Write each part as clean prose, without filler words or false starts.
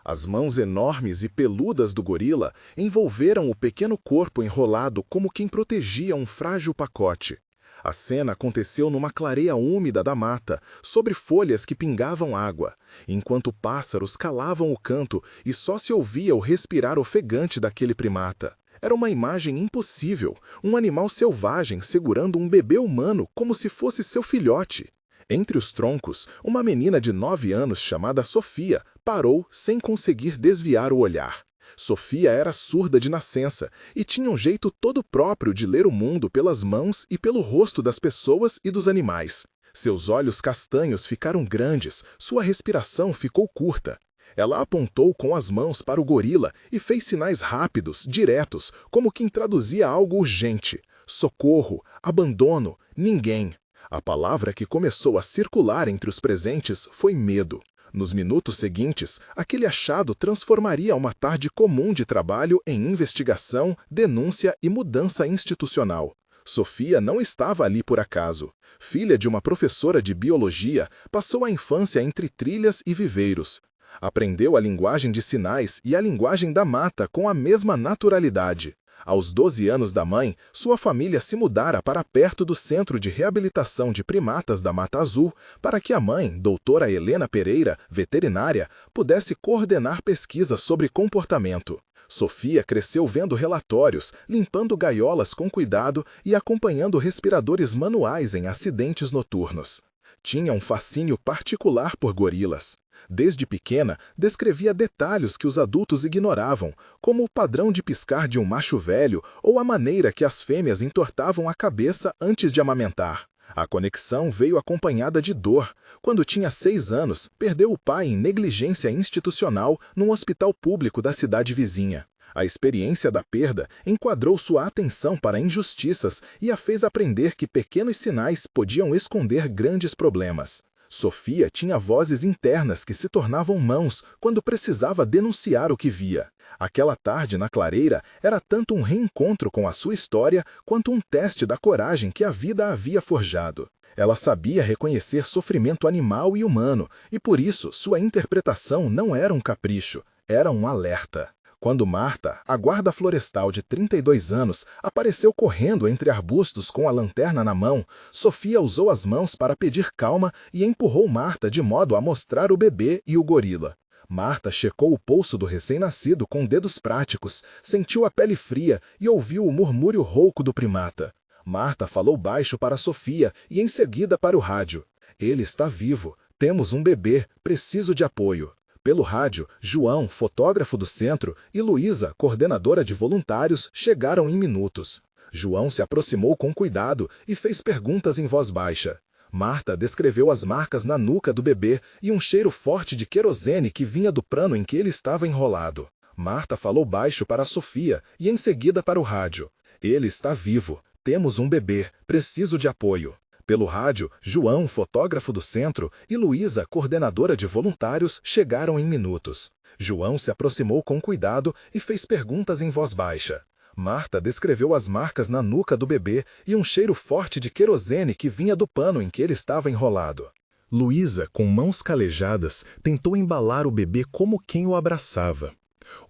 As mãos enormes e peludas do gorila envolveram o pequeno corpo enrolado como quem protegia um frágil pacote. A cena aconteceu numa clareia úmida da mata, sobre folhas que pingavam água, enquanto pássaros calavam o canto e só se ouvia o respirar ofegante daquele primata. Era uma imagem impossível, um animal selvagem segurando um bebê humano como se fosse seu filhote. Entre os troncos, uma menina de 9 anos chamada Sofia parou sem conseguir desviar o olhar. Sofia era surda de nascença e tinha um jeito todo próprio de ler o mundo pelas mãos e pelo rosto das pessoas e dos animais. Seus olhos castanhos ficaram grandes, sua respiração ficou curta. Ela apontou com as mãos para o gorila e fez sinais rápidos, diretos, como quem traduzia algo urgente. Socorro, abandono, ninguém. A palavra que começou a circular entre os presentes foi medo. Nos minutos seguintes, aquele achado transformaria uma tarde comum de trabalho em investigação, denúncia e mudança institucional. Sofia não estava ali por acaso. Filha de uma professora de biologia, passou a infância entre trilhas e viveiros. Aprendeu a linguagem de sinais e a linguagem da mata com a mesma naturalidade. Aos 12 anos da mãe, sua família se mudara para perto do Centro de Reabilitação de Primatas da Mata Azul, para que a mãe, doutora Helena Pereira, veterinária, pudesse coordenar pesquisas sobre comportamento. Sofia cresceu vendo relatórios, limpando gaiolas com cuidado e acompanhando respiradores manuais em acidentes noturnos. Tinha um fascínio particular por gorilas. Desde pequena, descrevia detalhes que os adultos ignoravam, como o padrão de piscar de um macho velho ou a maneira que as fêmeas entortavam a cabeça antes de amamentar. A conexão veio acompanhada de dor. Quando tinha 6 anos, perdeu o pai em negligência institucional num hospital público da cidade vizinha. A experiência da perda enquadrou sua atenção para injustiças e a fez aprender que pequenos sinais podiam esconder grandes problemas. Sofia tinha vozes internas que se tornavam mãos quando precisava denunciar o que via. Aquela tarde na clareira era tanto um reencontro com a sua história quanto um teste da coragem que a vida havia forjado. Ela sabia reconhecer sofrimento animal e humano, e por isso sua interpretação não era um capricho, era um alerta. Quando Marta, a guarda florestal de 32 anos, apareceu correndo entre arbustos com a lanterna na mão, Sofia usou as mãos para pedir calma e empurrou Marta de modo a mostrar o bebê e o gorila. Marta checou o pulso do recém-nascido com dedos práticos, sentiu a pele fria e ouviu o murmúrio rouco do primata. Marta falou baixo para Sofia e em seguida para o rádio. Ele está vivo. Temos um bebê. Preciso de apoio. Pelo rádio, João, fotógrafo do centro, e Luísa, coordenadora de voluntários, chegaram em minutos. João se aproximou com cuidado e fez perguntas em voz baixa. Marta descreveu as marcas na nuca do bebê e um cheiro forte de querosene que vinha do pano em que ele estava enrolado. Marta falou baixo para Sofia e em seguida para o rádio. Ele está vivo. Temos um bebê. Preciso de apoio. Pelo rádio, João, fotógrafo do centro, e Luísa, coordenadora de voluntários, chegaram em minutos. João se aproximou com cuidado e fez perguntas em voz baixa. Marta descreveu as marcas na nuca do bebê e um cheiro forte de querosene que vinha do pano em que ele estava enrolado. Luísa, com mãos calejadas, tentou embalar o bebê como quem o abraçava.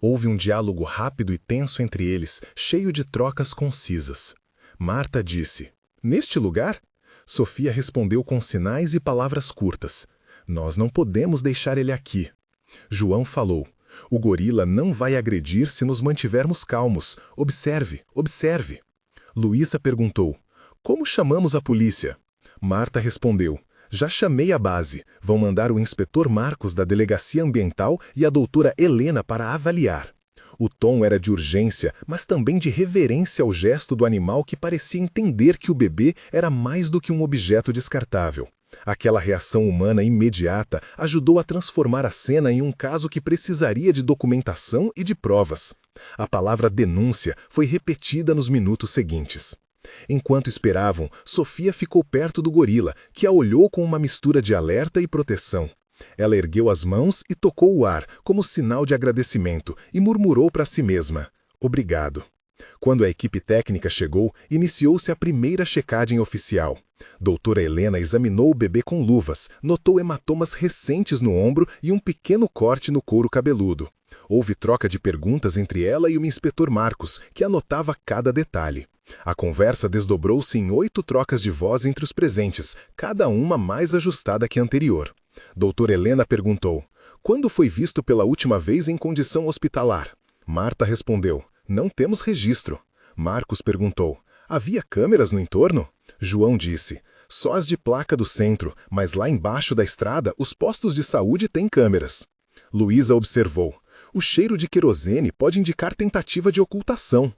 Houve um diálogo rápido e tenso entre eles, cheio de trocas concisas. Marta disse: "Neste lugar?" Sofia respondeu com sinais e palavras curtas. "Nós não podemos deixar ele aqui." João falou: "O gorila não vai agredir se nos mantivermos calmos. Observe, observe." Luísa perguntou: "Como chamamos a polícia?" Marta respondeu: "Já chamei a base. Vão mandar o inspetor Marcos da Delegacia Ambiental e a doutora Helena para avaliar." O tom era de urgência, mas também de reverência ao gesto do animal que parecia entender que o bebê era mais do que um objeto descartável. Aquela reação humana imediata ajudou a transformar a cena em um caso que precisaria de documentação e de provas. A palavra denúncia foi repetida nos minutos seguintes. Enquanto esperavam, Sofia ficou perto do gorila, que a olhou com uma mistura de alerta e proteção. Ela ergueu as mãos e tocou o ar, como sinal de agradecimento, e murmurou para si mesma: "Obrigado." Quando a equipe técnica chegou, iniciou-se a primeira checagem oficial. Doutora Helena examinou o bebê com luvas, notou hematomas recentes no ombro e um pequeno corte no couro cabeludo. Houve troca de perguntas entre ela e o inspetor Marcos, que anotava cada detalhe. A conversa desdobrou-se em 8 trocas de voz entre os presentes, cada uma mais ajustada que a anterior. Doutora Helena perguntou: "Quando foi visto pela última vez em condição hospitalar?" Marta respondeu: "Não temos registro." Marcos perguntou: "Havia câmeras no entorno?" João disse: "Só as de placa do centro, mas lá embaixo da estrada os postos de saúde têm câmeras." Luísa observou: "O cheiro de querosene pode indicar tentativa de ocultação."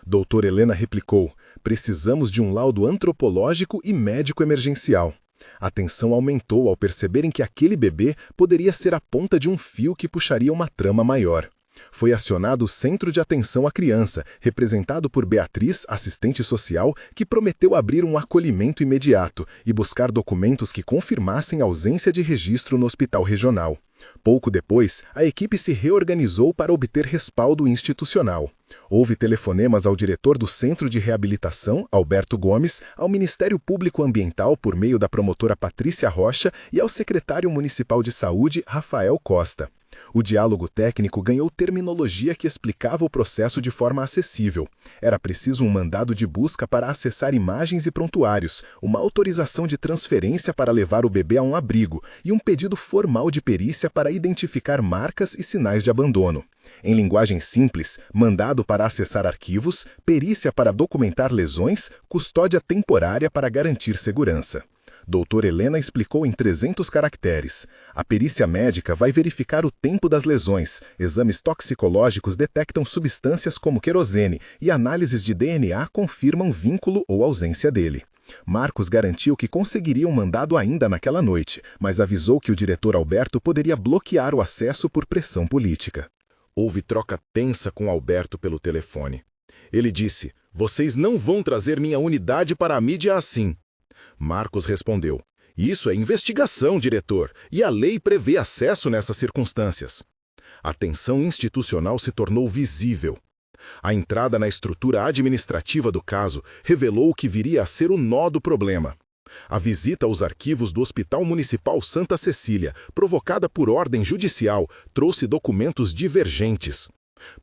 Doutora Helena replicou: "Precisamos de um laudo antropológico e médico emergencial." A tensão aumentou ao perceberem que aquele bebê poderia ser a ponta de um fio que puxaria uma trama maior. Foi acionado o Centro de Atenção à Criança, representado por Beatriz, assistente social, que prometeu abrir um acolhimento imediato e buscar documentos que confirmassem a ausência de registro no hospital regional. Pouco depois, a equipe se reorganizou para obter respaldo institucional. Houve telefonemas ao diretor do Centro de Reabilitação, Alberto Gomes, ao Ministério Público Ambiental por meio da promotora Patrícia Rocha e ao secretário municipal de saúde, Rafael Costa. O diálogo técnico ganhou terminologia que explicava o processo de forma acessível. Era preciso um mandado de busca para acessar imagens e prontuários, uma autorização de transferência para levar o bebê a um abrigo e um pedido formal de perícia para identificar marcas e sinais de abandono. Em linguagem simples, mandado para acessar arquivos, perícia para documentar lesões, custódia temporária para garantir segurança. Doutora Helena explicou em 300 caracteres. A perícia médica vai verificar o tempo das lesões, exames toxicológicos detectam substâncias como querosene e análises de DNA confirmam vínculo ou ausência dele. Marcos garantiu que conseguiria um mandado ainda naquela noite, mas avisou que o diretor Alberto poderia bloquear o acesso por pressão política. Houve troca tensa com Alberto pelo telefone. Ele disse: "Vocês não vão trazer minha unidade para a mídia assim." Marcos respondeu: "Isso é investigação, diretor, e a lei prevê acesso nessas circunstâncias." A tensão institucional se tornou visível. A entrada na estrutura administrativa do caso revelou o que viria a ser o nó do problema. A visita aos arquivos do Hospital Municipal Santa Cecília, provocada por ordem judicial, trouxe documentos divergentes.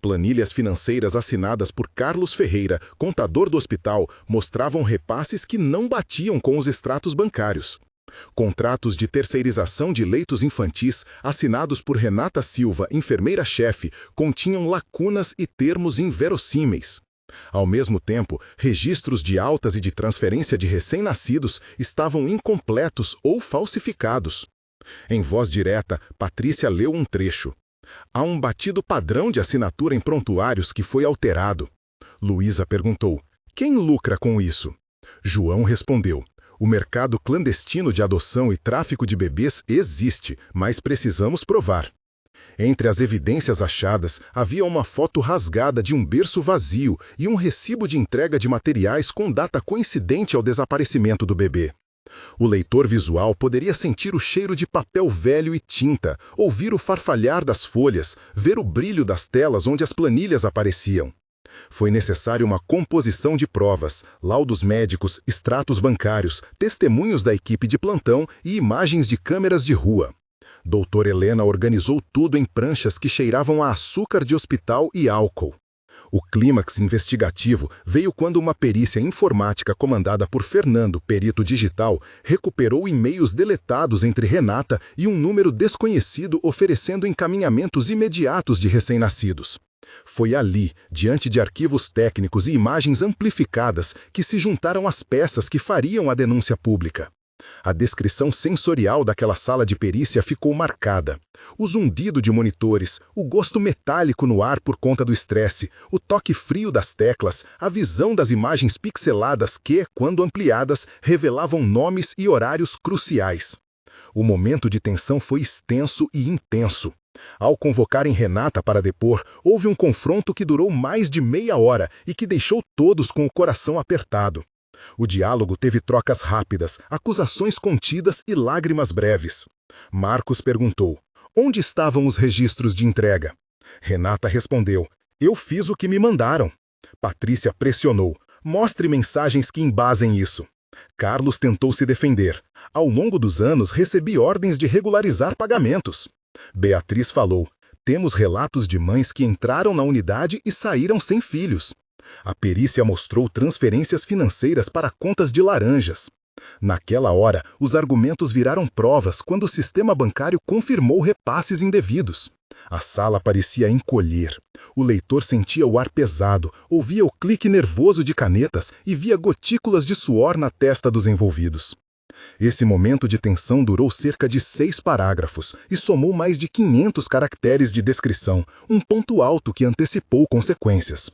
Planilhas financeiras assinadas por Carlos Ferreira, contador do hospital, mostravam repasses que não batiam com os extratos bancários. Contratos de terceirização de leitos infantis, assinados por Renata Silva, enfermeira-chefe, continham lacunas e termos inverossímeis. Ao mesmo tempo, registros de altas e de transferência de recém-nascidos estavam incompletos ou falsificados. Em voz direta, Patrícia leu um trecho. "Há um batido padrão de assinatura em prontuários que foi alterado." Luísa perguntou: "Quem lucra com isso?" João respondeu: "O mercado clandestino de adoção e tráfico de bebês existe, mas precisamos provar." Entre as evidências achadas, havia uma foto rasgada de um berço vazio e um recibo de entrega de materiais com data coincidente ao desaparecimento do bebê. O leitor visual poderia sentir o cheiro de papel velho e tinta, ouvir o farfalhar das folhas, ver o brilho das telas onde as planilhas apareciam. Foi necessária uma composição de provas, laudos médicos, extratos bancários, testemunhos da equipe de plantão e imagens de câmeras de rua. Doutora Helena organizou tudo em pranchas que cheiravam a açúcar de hospital e álcool. O clímax investigativo veio quando uma perícia informática comandada por Fernando, perito digital, recuperou e-mails deletados entre Renata e um número desconhecido oferecendo encaminhamentos imediatos de recém-nascidos. Foi ali, diante de arquivos técnicos e imagens amplificadas, que se juntaram as peças que fariam a denúncia pública. A descrição sensorial daquela sala de perícia ficou marcada. O zundido de monitores, o gosto metálico no ar por conta do estresse, o toque frio das teclas, a visão das imagens pixeladas que, quando ampliadas, revelavam nomes e horários cruciais. O momento de tensão foi extenso e intenso. Ao convocarem Renata para depor, houve um confronto que durou mais de meia hora e que deixou todos com o coração apertado. O diálogo teve trocas rápidas, acusações contidas e lágrimas breves. Marcos perguntou: "Onde estavam os registros de entrega?" Renata respondeu: "Eu fiz o que me mandaram." Patrícia pressionou: "Mostre mensagens que embasem isso." Carlos tentou se defender. Ao longo dos anos, recebi ordens de regularizar pagamentos. Beatriz falou: temos relatos de mães que entraram na unidade e saíram sem filhos. A perícia mostrou transferências financeiras para contas de laranjas. Naquela hora, os argumentos viraram provas quando o sistema bancário confirmou repasses indevidos. A sala parecia encolher. O leitor sentia o ar pesado, ouvia o clique nervoso de canetas e via gotículas de suor na testa dos envolvidos. Esse momento de tensão durou cerca de 6 parágrafos e somou mais de 500 caracteres de descrição, um ponto alto que antecipou consequências.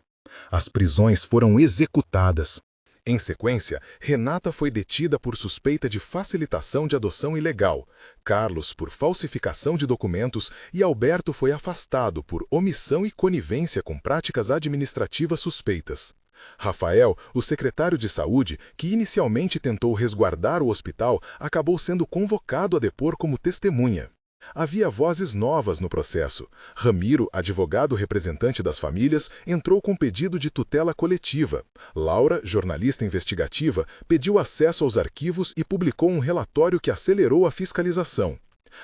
As prisões foram executadas. Em sequência, Renata foi detida por suspeita de facilitação de adoção ilegal, Carlos por falsificação de documentos e Alberto foi afastado por omissão e conivência com práticas administrativas suspeitas. Rafael, o secretário de saúde, que inicialmente tentou resguardar o hospital, acabou sendo convocado a depor como testemunha. Havia vozes novas no processo. Ramiro, advogado representante das famílias, entrou com pedido de tutela coletiva. Laura, jornalista investigativa, pediu acesso aos arquivos e publicou um relatório que acelerou a fiscalização.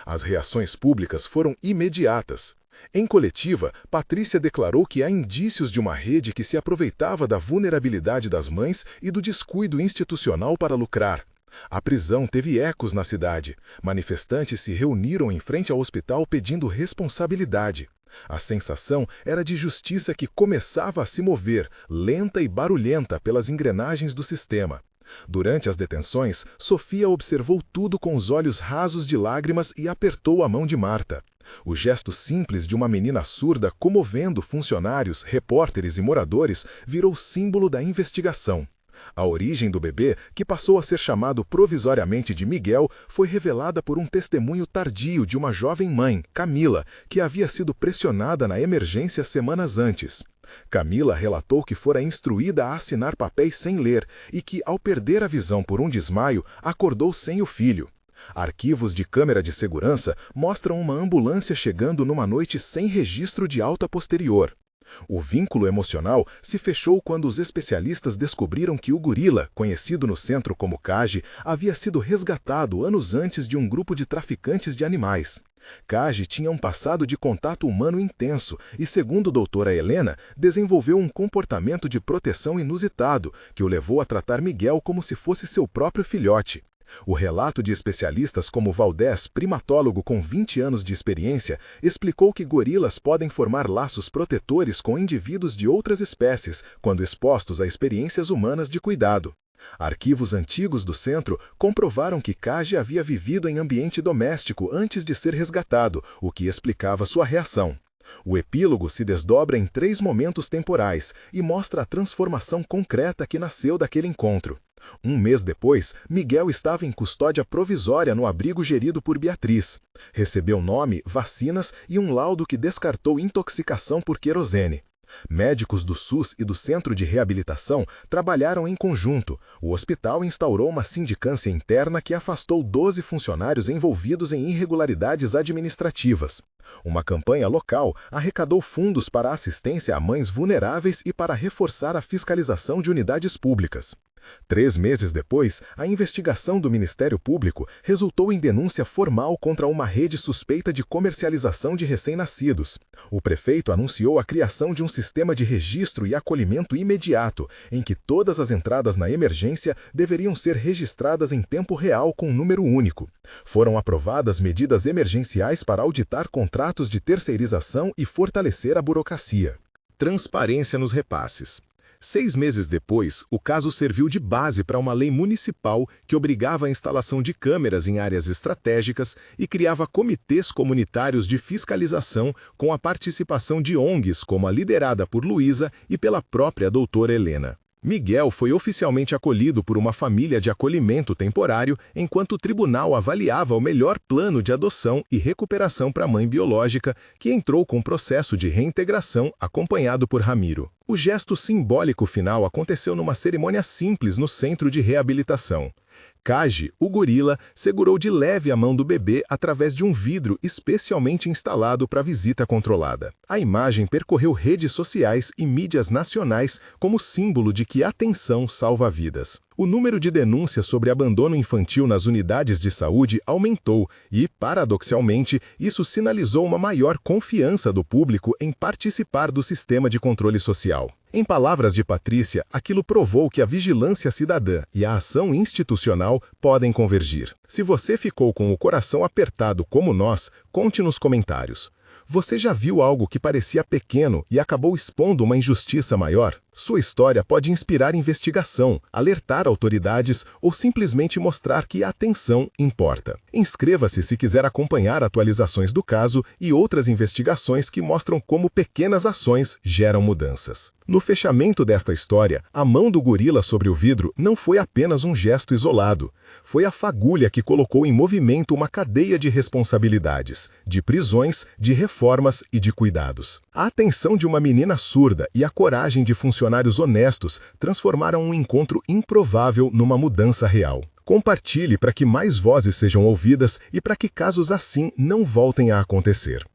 As reações públicas foram imediatas. Em coletiva, Patrícia declarou que há indícios de uma rede que se aproveitava da vulnerabilidade das mães e do descuido institucional para lucrar. A prisão teve ecos na cidade. Manifestantes se reuniram em frente ao hospital pedindo responsabilidade. A sensação era de justiça que começava a se mover, lenta e barulhenta pelas engrenagens do sistema. Durante as detenções, Sofia observou tudo com os olhos rasos de lágrimas e apertou a mão de Marta. O gesto simples de uma menina surda comovendo funcionários, repórteres e moradores virou símbolo da investigação. A origem do bebê, que passou a ser chamado provisoriamente de Miguel, foi revelada por um testemunho tardio de uma jovem mãe, Camila, que havia sido pressionada na emergência semanas antes. Camila relatou que fora instruída a assinar papéis sem ler e que, ao perder a visão por um desmaio, acordou sem o filho. Arquivos de câmera de segurança mostram uma ambulância chegando numa noite sem registro de alta posterior. O vínculo emocional se fechou quando os especialistas descobriram que o gorila, conhecido no centro como Kaji, havia sido resgatado anos antes de um grupo de traficantes de animais. Kaji tinha um passado de contato humano intenso e, segundo doutora Helena, desenvolveu um comportamento de proteção inusitado que o levou a tratar Miguel como se fosse seu próprio filhote. O relato de especialistas como Valdés, primatólogo com 20 anos de experiência, explicou que gorilas podem formar laços protetores com indivíduos de outras espécies quando expostos a experiências humanas de cuidado. Arquivos antigos do centro comprovaram que Kaji havia vivido em ambiente doméstico antes de ser resgatado, o que explicava sua reação. O epílogo se desdobra em 3 momentos temporais e mostra a transformação concreta que nasceu daquele encontro. Um mês depois, Miguel estava em custódia provisória no abrigo gerido por Beatriz. Recebeu nome, vacinas e um laudo que descartou intoxicação por querosene. Médicos do SUS e do Centro de Reabilitação trabalharam em conjunto. O hospital instaurou uma sindicância interna que afastou 12 funcionários envolvidos em irregularidades administrativas. Uma campanha local arrecadou fundos para assistência a mães vulneráveis e para reforçar a fiscalização de unidades públicas. 3 meses depois, a investigação do Ministério Público resultou em denúncia formal contra uma rede suspeita de comercialização de recém-nascidos. O prefeito anunciou a criação de um sistema de registro e acolhimento imediato, em que todas as entradas na emergência deveriam ser registradas em tempo real com número único. Foram aprovadas medidas emergenciais para auditar contratos de terceirização e fortalecer a burocracia. Transparência nos repasses. 6 meses depois, o caso serviu de base para uma lei municipal que obrigava a instalação de câmeras em áreas estratégicas e criava comitês comunitários de fiscalização com a participação de ONGs como a liderada por Luísa e pela própria doutora Helena. Miguel foi oficialmente acolhido por uma família de acolhimento temporário enquanto o tribunal avaliava o melhor plano de adoção e recuperação para a mãe biológica, que entrou com um processo de reintegração acompanhado por Ramiro. O gesto simbólico final aconteceu numa cerimônia simples no centro de reabilitação. Kaji, o gorila, segurou de leve a mão do bebê através de um vidro especialmente instalado para visita controlada. A imagem percorreu redes sociais e mídias nacionais como símbolo de que atenção salva vidas. O número de denúncias sobre abandono infantil nas unidades de saúde aumentou e, paradoxalmente, isso sinalizou uma maior confiança do público em participar do sistema de controle social. Em palavras de Patrícia, aquilo provou que a vigilância cidadã e a ação institucional podem convergir. Se você ficou com o coração apertado como nós, conte nos comentários. Você já viu algo que parecia pequeno e acabou expondo uma injustiça maior? Sua história pode inspirar investigação, alertar autoridades ou simplesmente mostrar que a atenção importa. Inscreva-se se quiser acompanhar atualizações do caso e outras investigações que mostram como pequenas ações geram mudanças. No fechamento desta história, a mão do gorila sobre o vidro não foi apenas um gesto isolado. Foi a fagulha que colocou em movimento uma cadeia de responsabilidades, de prisões, de reformas e de cuidados. A atenção de uma menina surda e a coragem de funcionários honestos transformaram um encontro improvável numa mudança real. Compartilhe para que mais vozes sejam ouvidas e para que casos assim não voltem a acontecer.